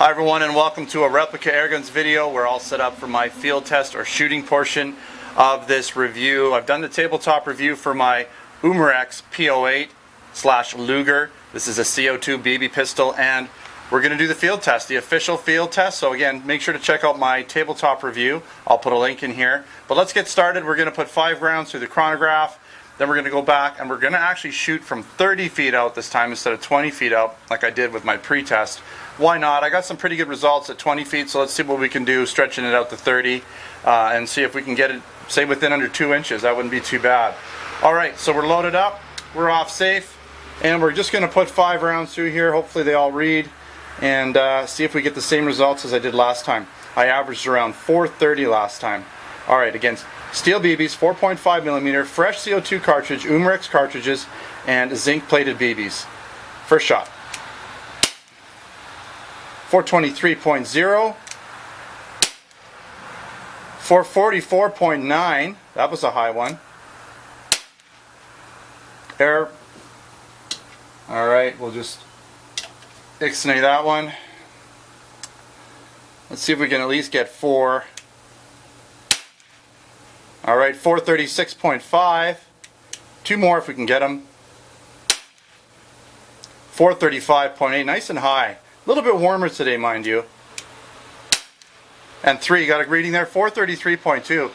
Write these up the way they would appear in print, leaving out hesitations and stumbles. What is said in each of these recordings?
Hi everyone, and welcome to a replica airguns video. We're all set up for my field test or shooting portion of this review. I've done the tabletop review for my Umarex P08 / Luger. This is a CO2 BB pistol, and we're going to do the field test, the official field test. So again, make sure to check out my tabletop review. I'll put a link in here. But let's get started. We're going to put 5 rounds through the chronograph. Then we're going to go back and we're going to actually shoot from 30 feet out this time instead of 20 feet out like I did with my pre-test. Why not? I got some pretty good results at 20 feet, so let's see what we can do stretching it out to 30 and see if we can get it, say, within under 2 inches. That wouldn't be too bad. Alright, so we're loaded up, we're off safe, and we're just going to put 5 rounds through here. Hopefully they all read, and see if we get the same results as I did last time. I averaged around 430 last time. Alright, again, steel BBs, 4.5mm, fresh CO2 cartridge, Umarex cartridges, and zinc plated BBs. First shot. 423.0, 444.9, that was a high one. Air. Alright, we'll just ixnay that one. Let's see if we can at least get 4. Alright, 436.5. 2 more if we can get them. 435.8, nice and high. A little bit warmer today, mind you. And 3, got a reading there, 433.2.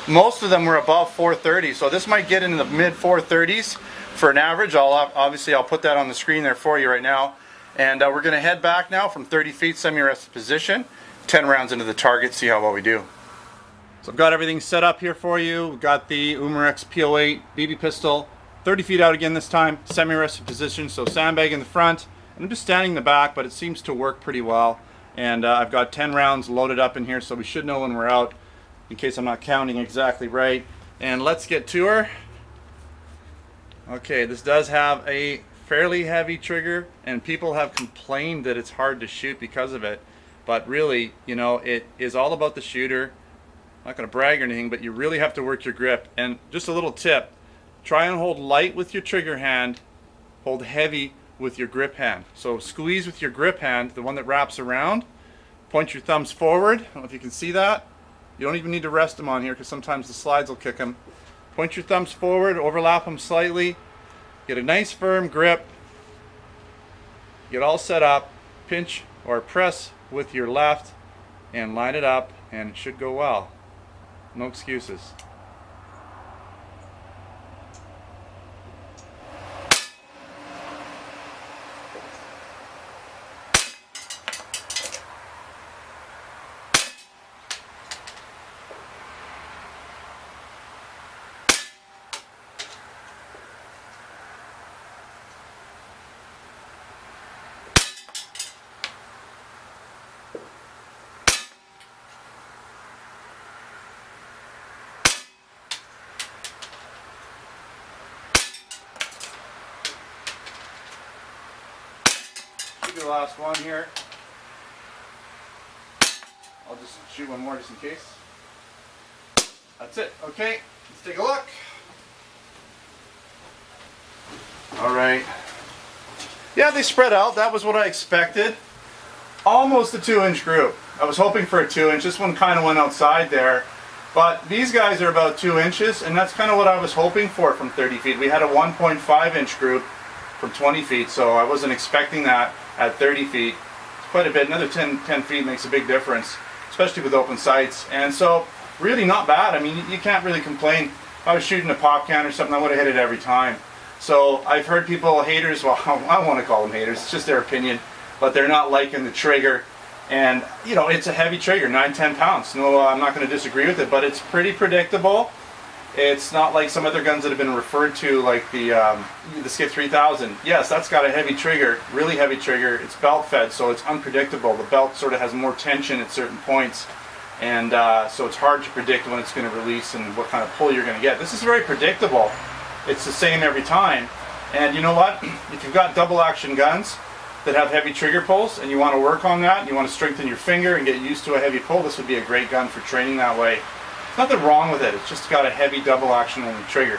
Most of them were above 430, so this might get into the mid 430s for an average. Obviously I'll put that on the screen there for you right now. And we're going to head back now from 30 feet, semi-rested position, 10 rounds into the target, see how well we do. So I've got everything set up here for you. We've got the Umarex P08 BB pistol, 30 feet out again this time, semi-rested position, so sandbag in the front. I'm just standing in the back, but it seems to work pretty well. And I've got 10 rounds loaded up in here, so we should know when we're out, in case I'm not counting exactly right. And let's get to her. Okay, this does have a fairly heavy trigger, and people have complained that it's hard to shoot because of it. But really, you know, it is all about the shooter. I'm not going to brag or anything, but you really have to work your grip. And just a little tip, try and hold light with your trigger hand, hold heavy with your grip hand. So squeeze with your grip hand, the one that wraps around, point your thumbs forward. I don't know if you can see that. You don't even need to rest them on here because sometimes the slides will kick them. Point your thumbs forward, overlap them slightly, get a nice firm grip, get all set up, pinch or press with your left and line it up, and it should go well. No excuses. The last one here. I'll just shoot one more just in case. That's it. Okay, let's take a look. Alright. Yeah, they spread out. That was what I expected. Almost a 2-inch group. I was hoping for a 2-inch. This one kind of went outside there. But these guys are about 2 inches, and that's kind of what I was hoping for from 30 feet. We had a 1.5-inch group from 20 feet, so I wasn't expecting that at 30 feet. It's quite a bit. Another 10 feet makes a big difference, especially with open sights. And so, really not bad. I mean, you can't really complain. If I was shooting a pop can or something, I would have hit it every time. So, I've heard people, haters, well, I don't want to call them haters, it's just their opinion, but they're not liking the trigger. And, you know, it's a heavy trigger, 9-10 pounds. No, I'm not going to disagree with it, but it's pretty predictable. It's not like some other guns that have been referred to, like the Skip 3000. Yes, that's got a heavy trigger, really heavy trigger. It's belt fed, so it's unpredictable. The belt sort of has more tension at certain points, and so it's hard to predict when it's going to release and what kind of pull you're going to get. This is very predictable. It's the same every time. And you know what? If you've got double action guns that have heavy trigger pulls and you want to work on that, and you want to strengthen your finger and get used to a heavy pull, this would be a great gun for training that way. Nothing wrong with it, it's just got a heavy double action only trigger.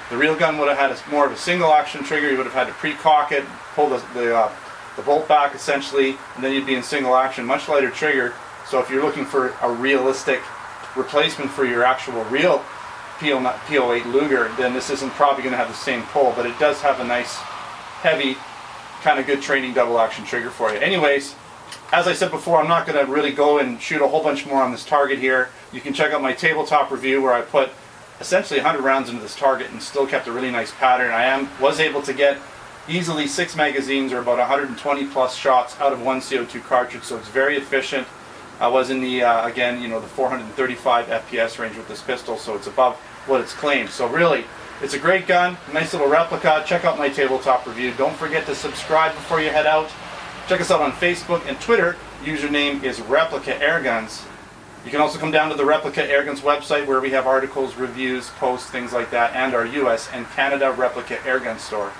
The real gun would have had more of a single action trigger. You would have had to pre-cock it, pull the the bolt back essentially, and then you'd be in single action, much lighter trigger. So if you're looking for a realistic replacement for your actual real P08 Luger, then this isn't probably going to have the same pull, but it does have a nice, heavy, kind of good training double action trigger for you. Anyways, as I said before, I'm not going to really go and shoot a whole bunch more on this target here. You can check out my tabletop review where I put essentially 100 rounds into this target and still kept a really nice pattern. I was able to get easily 6 magazines or about 120 plus shots out of one CO2 cartridge, so it's very efficient. I was in the, again, the 435 FPS range with this pistol, so it's above what it's claimed. So really, it's a great gun, nice little replica. Check out my tabletop review. Don't forget to subscribe before you head out. Check us out on Facebook and Twitter. Username is Replica Airguns. You can also come down to the Replica Airguns website where we have articles, reviews, posts, things like that, and our US and Canada Replica Airgun store.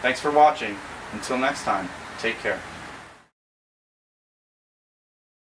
Thanks for watching. Until next time, take care.